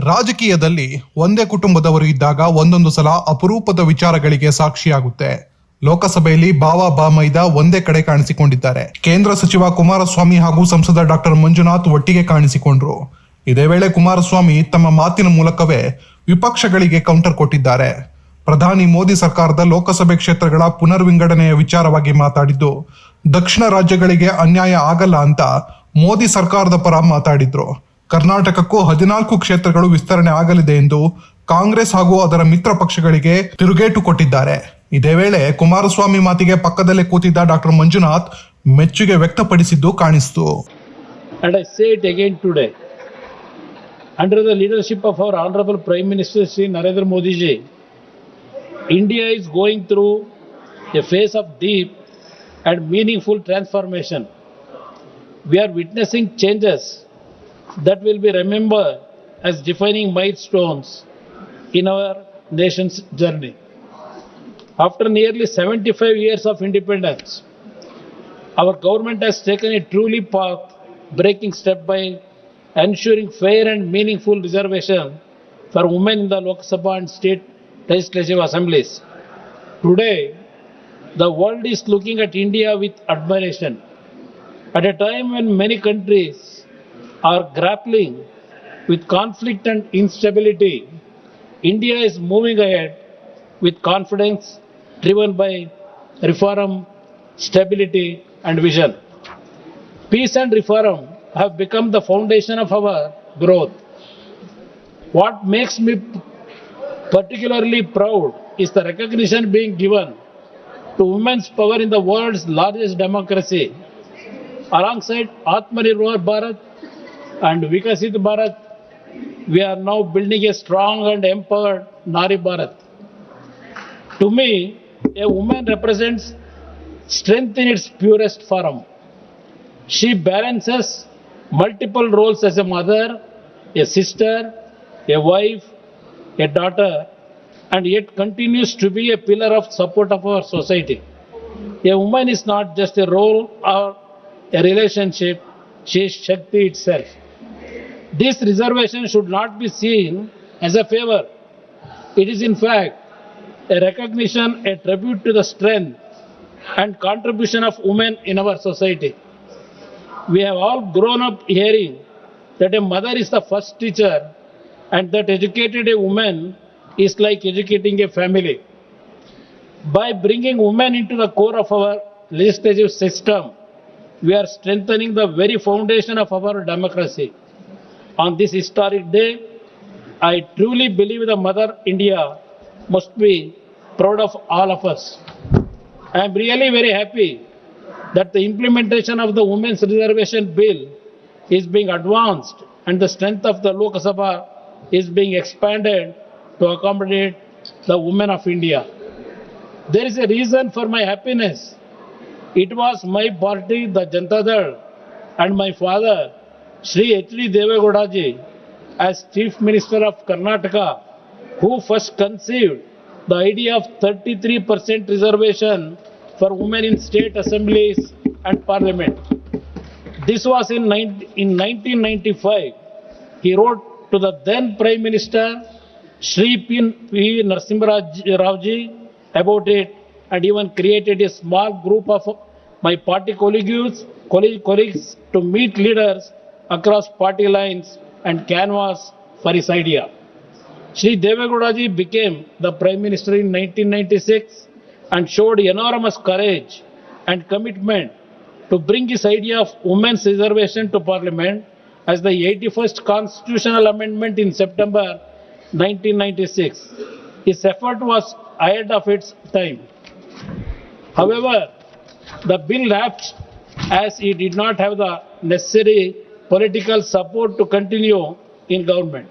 ರಾಜಕೀಯದಲ್ಲಿ ಒಂದೇ ಕುಟುಂಬದವರು ಇದ್ದಾಗ ಒಂದೊಂದು ಸಲ ಅಪರೂಪದ ವಿಚಾರಗಳಿಗೆ ಸಾಕ್ಷಿಯಾಗುತ್ತೆ. ಲೋಕಸಭೆಯಲ್ಲಿ ಬಾವಾ ಬಾಮೈದ ಒಂದೇ ಕಡೆ ಕಾಣಿಸಿಕೊಂಡಿದ್ದಾರೆ. ಕೇಂದ್ರ ಸಚಿವ ಕುಮಾರಸ್ವಾಮಿ ಹಾಗೂ ಸಂಸದ ಡಾಕ್ಟರ್ ಮಂಜುನಾಥ್ ಒಟ್ಟಿಗೆ ಕಾಣಿಸಿಕೊಂಡ್ರು. ಇದೇ ವೇಳೆ ಕುಮಾರಸ್ವಾಮಿ ತಮ್ಮ ಮಾತಿನ ಮೂಲಕವೇ ವಿಪಕ್ಷಗಳಿಗೆ ಕೌಂಟರ್ ಕೊಟ್ಟಿದ್ದಾರೆ. ಪ್ರಧಾನಿ ಮೋದಿ ಸರ್ಕಾರದ ಲೋಕಸಭೆ ಕ್ಷೇತ್ರಗಳ ಪುನರ್ವಿಂಗಡಣೆಯ ವಿಚಾರವಾಗಿ ಮಾತಾಡಿದ್ದು, ದಕ್ಷಿಣ ರಾಜ್ಯಗಳಿಗೆ ಅನ್ಯಾಯ ಆಗಲ್ಲ ಅಂತ ಮೋದಿ ಸರ್ಕಾರದ ಪರ ಮಾತಾಡಿದ್ರು. ಕರ್ನಾಟಕಕ್ಕೂ 14 ಕ್ಷೇತ್ರಗಳು ವಿಸ್ತರಣೆ ಆಗಲಿದೆ ಎಂದು ಕಾಂಗ್ರೆಸ್ ಹಾಗೂ ಅದರ ಮಿತ್ರ ಪಕ್ಷಗಳಿಗೆ ತಿರುಗೇಟು ಕೊಟ್ಟಿದ್ದಾರೆ. ಇದೇ ವೇಳೆ ಕುಮಾರಸ್ವಾಮಿ ಮಾತಿಗೆ ಪಕ್ಕದಲ್ಲೇ ಕೂತಿದ್ದ ಡಾಕ್ಟರ್ ಮಂಜುನಾಥ್ ಮೆಚ್ಚುಗೆ ವ್ಯಕ್ತಪಡಿಸಿದ್ದು ಕಾಣಿಸಿತು. And I say it again today, under the leadership of our Honorable Prime Minister Shri Narendra Modi ji, India is going through a phase of deep and meaningful transformation. We are witnessing changes that will be remembered as defining milestones in our nation's journey. After nearly 75 years of independence, our government has taken a truly path-breaking step by ensuring fair and meaningful reservation for women in the Lok Sabha and state legislative assemblies. Today, the world is looking at India with admiration. At a time when many countries are grappling with conflict and instability, India is moving ahead with confidence driven by reform, stability and vision. Peace and reform have become the foundation of our growth. What makes me particularly proud is the recognition being given to women's power in the world's largest democracy. Alongside Atmanirbhar Bharat and Vikasit Bharat, we are now building a strong and empowered Nari Bharat. To me, a woman represents strength in its purest form. She balances multiple roles as a mother, a sister, a wife, a daughter, and yet continues to be a pillar of support of our society. A woman is not just a role or a relationship, she is Shakti itself. This reservation should not be seen as a favor. It is in fact a recognition, a tribute to the strength and contribution of women in our society. We have all grown up hearing that a mother is the first teacher and that educated a woman is like educating a family. By bringing women into the core of our legislative system, we are strengthening the very foundation of our democracy. On this historic day, I truly believe the Mother India must be proud of all of us. I am really very happy that the implementation of the Women's Reservation Bill is being advanced and the strength of the Lok Sabha is being expanded to accommodate the women of India. There is a reason for my happiness. It was my party, the Janata Dal, and my father, Shri H.D. Devegowda ji, as Chief Minister of Karnataka, who first conceived the idea of 33% reservation for women in state assemblies and parliament. This was in 1995. He wrote to the then Prime Minister, Shri P. Narasimha Rao ji, about it and even created a small group of my party colleagues to meet leaders across party lines and canvass for his idea. Shri Devegowda ji became the Prime Minister in 1996 and showed enormous courage and commitment to bring his idea of women's reservation to Parliament as the 81st constitutional amendment in September 1996. His effort was ahead of its time. However, the bill lapsed as he did not have the necessary political support to continue in government.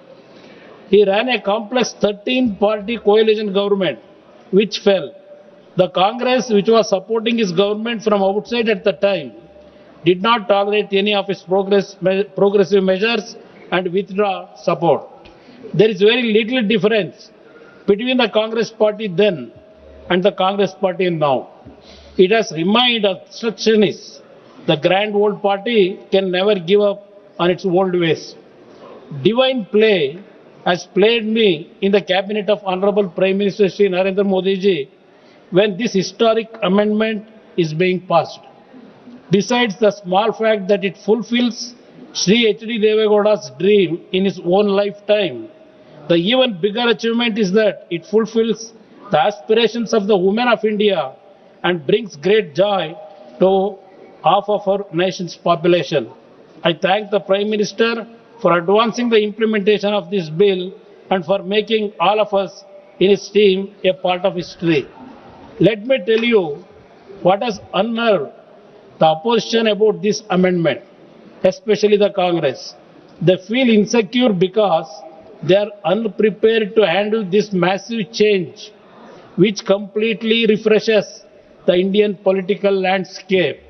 He ran a complex 13-party coalition government, which fell. The Congress, which was supporting his government from outside at the time, did not tolerate any of his progressive measures and withdraw support. There is very little difference between the Congress party then and the Congress party now. It has remained obstructionist. The grand old party can never give up on its old ways. Divine play has played me in the cabinet of Honorable Prime Minister Shri Narendra Modi ji when this historic amendment is being passed. Besides the small fact that it fulfills Sri H.D. Devegowda's dream in his own lifetime, the even bigger achievement is that it fulfills the aspirations of the women of India and brings great joy to half of our nation's population. I thank the Prime Minister for advancing the implementation of this bill and for making all of us in his team a part of history. Let me tell you what has unnerved the opposition about this amendment, especially the Congress. They feel insecure because they are unprepared to handle this massive change, which completely refreshes the Indian political landscape.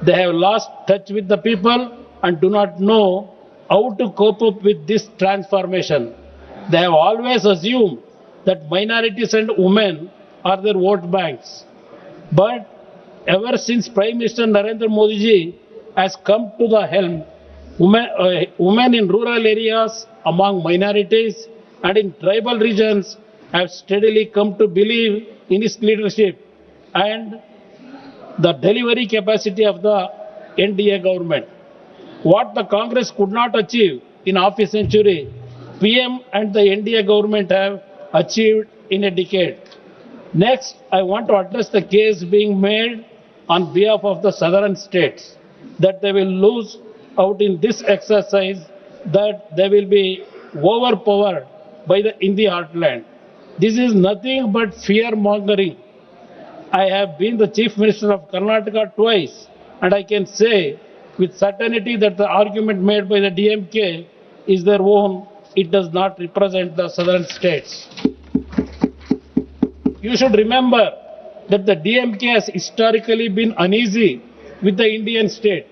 They have lost touch with the people and do not know how to cope up with this transformation. They have always assumed that minorities and women are their vote banks. But ever since Prime Minister Narendra Modi ji has come to the helm, women in rural areas, among minorities, and in tribal regions have steadily come to believe in his leadership and the delivery capacity of the NDA government. What the Congress could not achieve in half a century, PM and the NDA government have achieved in a decade. Next, I want to address the case being made on behalf of the southern states that they will lose out in this exercise, that they will be overpowered in the heartland. This is nothing but fear mongering. I have been the Chief Minister of Karnataka twice, and I can say with certainty that the argument made by the DMK is their own. It does not represent the southern states. You should remember that the DMK has historically been uneasy with the Indian state.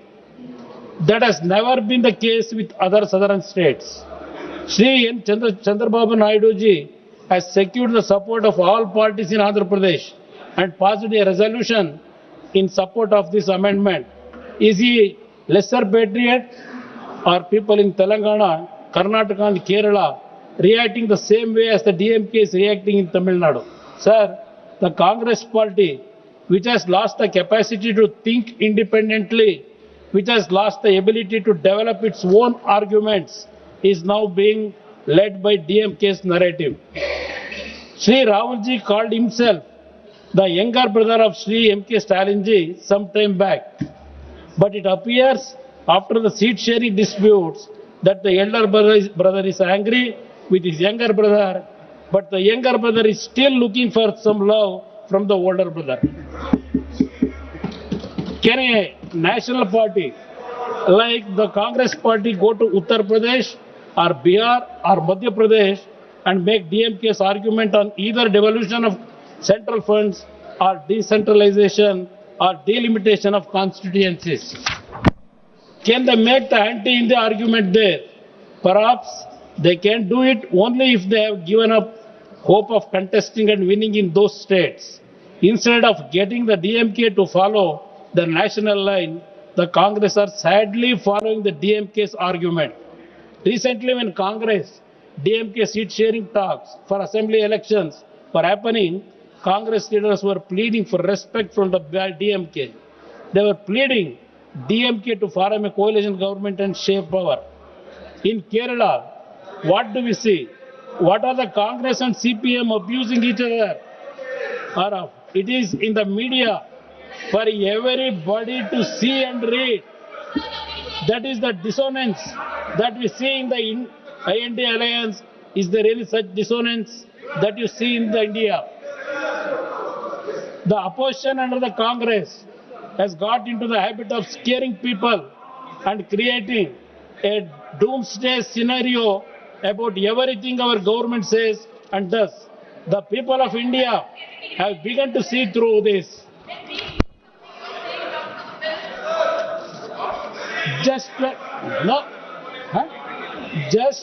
That has never been the case with other southern states. Shri N. Chandrababu Naidu ji has secured the support of all parties in Andhra Pradesh and passed a resolution in support of this amendment. Is he lesser patriot, or people in Telangana, Karnataka and Kerala reacting the same way as the DMK is reacting in Tamil Nadu? Sir, the Congress party, which has lost the capacity to think independently, which has lost the ability to develop its own arguments, is now being led by DMK's narrative. Sri Rahulji called himself the younger brother of Sri M.K. Stalinji some time back. But it appears after the seat sharing disputes that the elder brother is angry with his younger brother, but the younger brother is still looking for some love from the older brother. Can a national party like the Congress party go to Uttar Pradesh or Bihar or Madhya Pradesh and make DMK's argument on either devolution of central funds or decentralization or delimitation of constituencies? Can they make the anti-India argument there? Perhaps they can do it only if they have given up hope of contesting and winning in those states. Instead of getting the DMK to follow the national line, the Congress are sadly following the DMK's argument. Recently, when Congress DMK seat sharing talks for assembly elections were happening, Congress leaders were pleading for respect from the DMK. They were pleading DMK to form a coalition government and share power. In Kerala, what do we see? What are the Congress and CPM abusing each other? Or it is in the media for everybody to see and read. That is the dissonance that we see in the IND alliance. Is there any such dissonance that you see in the India? The opposition under the Congress has got into the habit of scaring people and creating a doomsday scenario about everything our government says and does. The people of India have begun to see through this. Just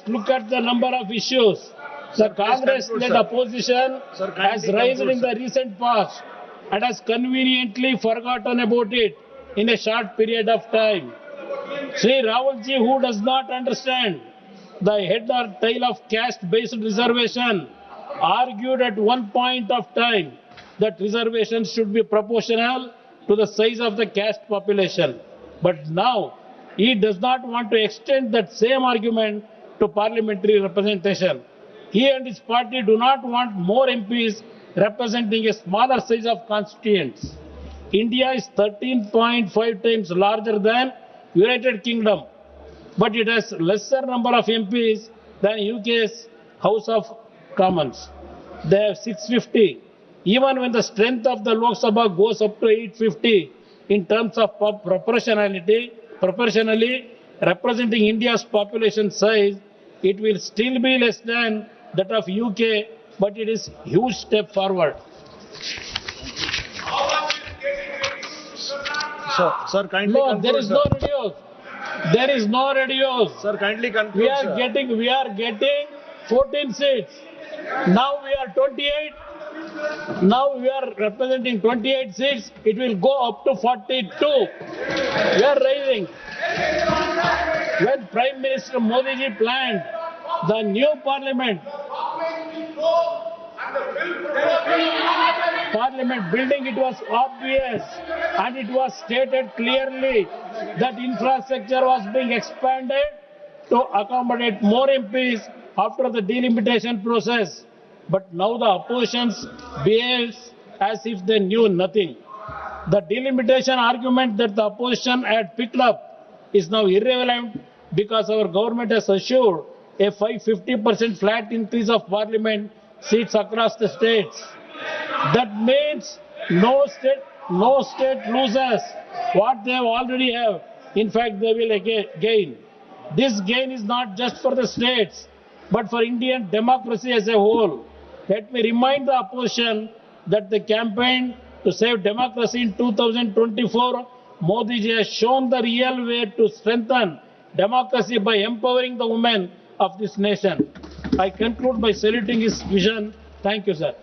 look at the number of issues the Congress-led opposition has raised in the recent past and has conveniently forgotten about it in a short period of time. Sri Rahulji, who does not understand the head or tail of caste-based reservation, argued at one point of time that reservations should be proportional to the size of the caste population. But now, he does not want to extend that same argument to parliamentary representation. He and his party do not want more MPs representing a smaller size of constituents. India is 13.5 times larger than United Kingdom, but it has lesser number of MPs than UK's House of Commons. They have 650. Even when the strength of the Lok Sabha goes up to 850 in terms of proportionally representing India's population size, it will still be less than that of UK, but it is a huge step forward. Sir, kindly No, conclude, there is sir. no reduce. There is no reduce. Sir, kindly conclude, We are sir. getting 14 seats. Now we are 28. Now we are representing 28 seats. It will go up to 42. We are rising. When Prime Minister Modi ji planned the new parliament building, it was obvious and it was stated clearly that infrastructure was being expanded to accommodate more MPs after the delimitation process. But now the opposition behaves as if they knew nothing. The delimitation argument that the opposition had picked up is now irrelevant because our government has assured a 50% flat increase of parliament seats across the states. That means no state loses what they already have. In fact, they will gain. This gain is not just for the states, but for Indian democracy as a whole. Let me remind the opposition that the campaign to save democracy in 2024, Modi ji has shown the real way to strengthen democracy by empowering the women of this nation. I conclude by saluting his vision. Thank you, sir.